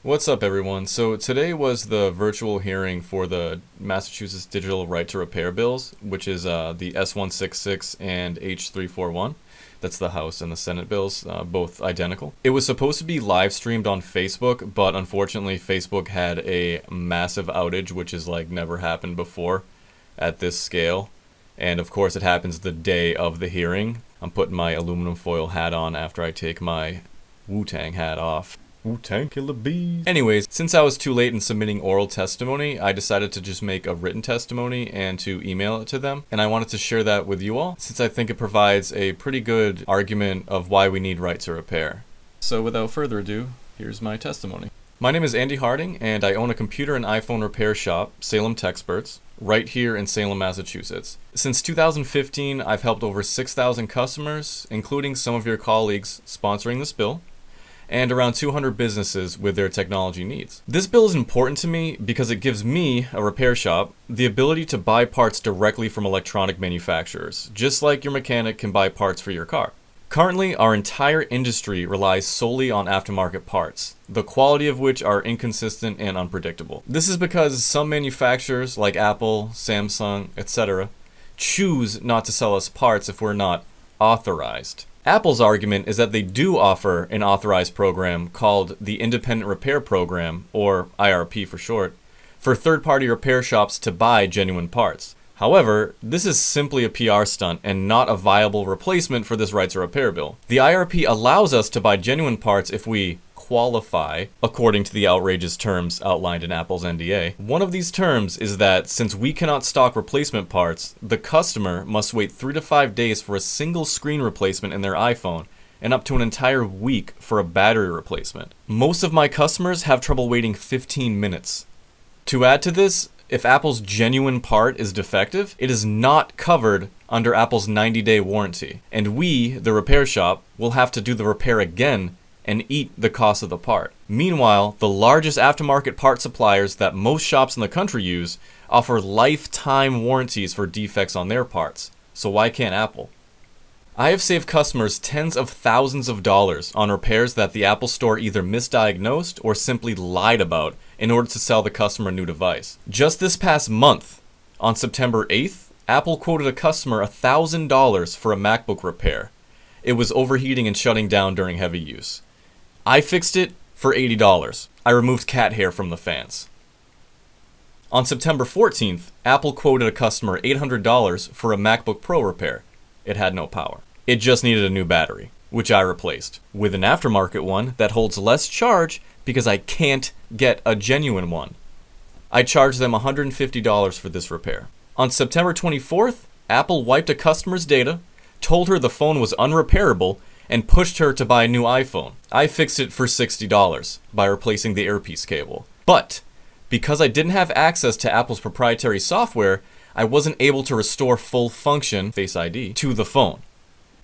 What's up, everyone? So today was the virtual hearing for the Massachusetts Digital Right to Repair bills, which is the S.166 and H.341. That's the House and the Senate bills, both identical. It was supposed to be live streamed on Facebook, but unfortunately Facebook had a massive outage, which has like never happened before at this scale. And of course it happens the day of the hearing. I'm putting my aluminum foil hat on after I take my Wu-Tang hat off. Wu-Tang Killer Bees. Anyways, since I was too late in submitting oral testimony, I decided to just make a written testimony and to email it to them. And I wanted to share that with you all, since I think it provides a pretty good argument of why we need right to repair. So without further ado, here's my testimony. My name is Andy Harding, and I own a computer and iPhone repair shop, Salem Techsperts, right here in Salem, Massachusetts. Since 2015, I've helped over 6,000 customers, including some of your colleagues sponsoring this bill, and around 200 businesses with their technology needs. This bill is important to me because it gives me, a repair shop, the ability to buy parts directly from electronic manufacturers, just like your mechanic can buy parts for your car. Currently, our entire industry relies solely on aftermarket parts, the quality of which are inconsistent and unpredictable. This is because some manufacturers, like Apple, Samsung, etc., choose not to sell us parts if we're not authorized. Apple's argument is that they do offer an authorized program called the Independent Repair Program, or IRP for short, for third-party repair shops to buy genuine parts. However, this is simply a PR stunt and not a viable replacement for this right to repair bill. The IRP allows us to buy genuine parts if we qualify according to the outrageous terms outlined in Apple's NDA. One of these terms is that since we cannot stock replacement parts, the customer must wait 3 to 5 days for a single screen replacement in their iPhone and up to an entire week for a battery replacement. Most of my customers have trouble waiting 15 minutes. To add to this, if Apple's genuine part is defective, it is not covered under Apple's 90-day warranty, and we, the repair shop, will have to do the repair again and eat the cost of the part. Meanwhile, the largest aftermarket part suppliers that most shops in the country use offer lifetime warranties for defects on their parts. So why can't Apple? I have saved customers tens of thousands of dollars on repairs that the Apple Store either misdiagnosed or simply lied about in order to sell the customer a new device. Just this past month, on September 8th, Apple quoted a customer $1,000 for a MacBook repair. It was overheating and shutting down during heavy use. I fixed it for $80. I removed cat hair from the fans. On September 14th, Apple quoted a customer $800 for a MacBook Pro repair. It had no power. It just needed a new battery, which I replaced with an aftermarket one that holds less charge because I can't get a genuine one. I charged them $150 for this repair. On September 24th, Apple wiped a customer's data, told her the phone was unrepairable, and pushed her to buy a new iPhone. I fixed it for $60 by replacing the earpiece cable. But because I didn't have access to Apple's proprietary software, I wasn't able to restore full function, Face ID, to the phone.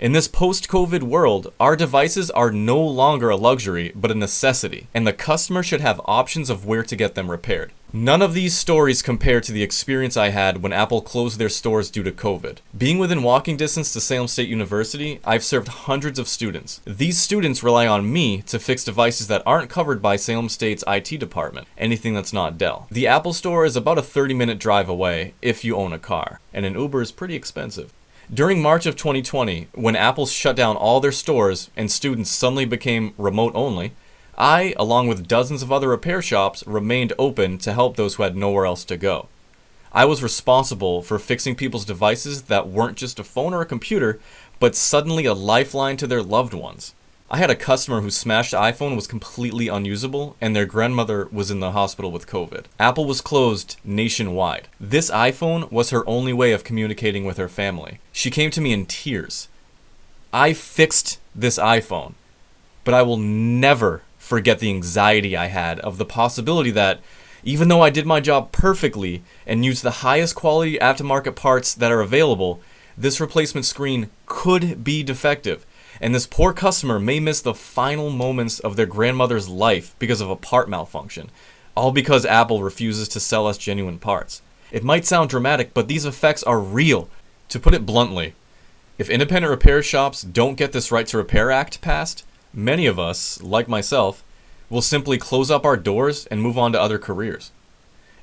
In this post-COVID world, our devices are no longer a luxury, but a necessity, and the customer should have options of where to get them repaired. None of these stories compare to the experience I had when Apple closed their stores due to COVID. Being within walking distance to Salem State University, I've served hundreds of students. These students rely on me to fix devices that aren't covered by Salem State's IT department, anything that's not Dell. The Apple Store is about a 30-minute drive away if you own a car, and an Uber is pretty expensive. During March of 2020, when Apple shut down all their stores and students suddenly became remote only, I, along with dozens of other repair shops, remained open to help those who had nowhere else to go. I was responsible for fixing people's devices that weren't just a phone or a computer, but suddenly a lifeline to their loved ones. I had a customer whose smashed iPhone was completely unusable, and their grandmother was in the hospital with COVID. Apple was closed nationwide. This iPhone was her only way of communicating with her family. She came to me in tears. I fixed this iPhone, but I will never forget the anxiety I had of the possibility that, even though I did my job perfectly and used the highest quality aftermarket parts that are available, this replacement screen could be defective. And this poor customer may miss the final moments of their grandmother's life because of a part malfunction, all because Apple refuses to sell us genuine parts. It might sound dramatic, but these effects are real. To put it bluntly, if independent repair shops don't get this Right to Repair Act passed, many of us, like myself, we'll simply close up our doors and move on to other careers.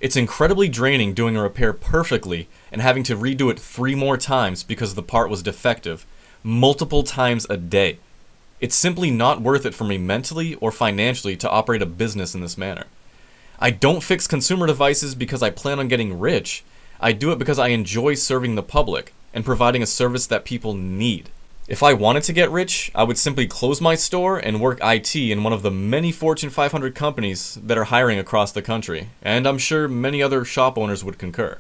It's incredibly draining doing a repair perfectly and having to redo it 3 more times because the part was defective, multiple times a day. It's simply not worth it for me mentally or financially to operate a business in this manner. I don't fix consumer devices because I plan on getting rich. I do it because I enjoy serving the public and providing a service that people need. If I wanted to get rich, I would simply close my store and work IT in one of the many Fortune 500 companies that are hiring across the country, and I'm sure many other shop owners would concur.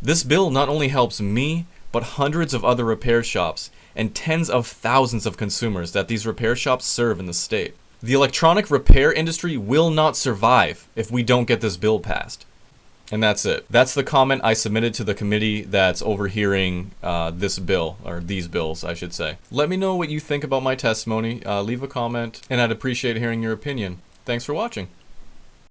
This bill not only helps me, but hundreds of other repair shops and tens of thousands of consumers that these repair shops serve in the state. The electronic repair industry will not survive if we don't get this bill passed. And that's it. That's the comment I submitted to the committee that's overhearing this bill, or these bills, I should say. Let me know what you think about my testimony. Leave a comment, and I'd appreciate hearing your opinion. Thanks for watching.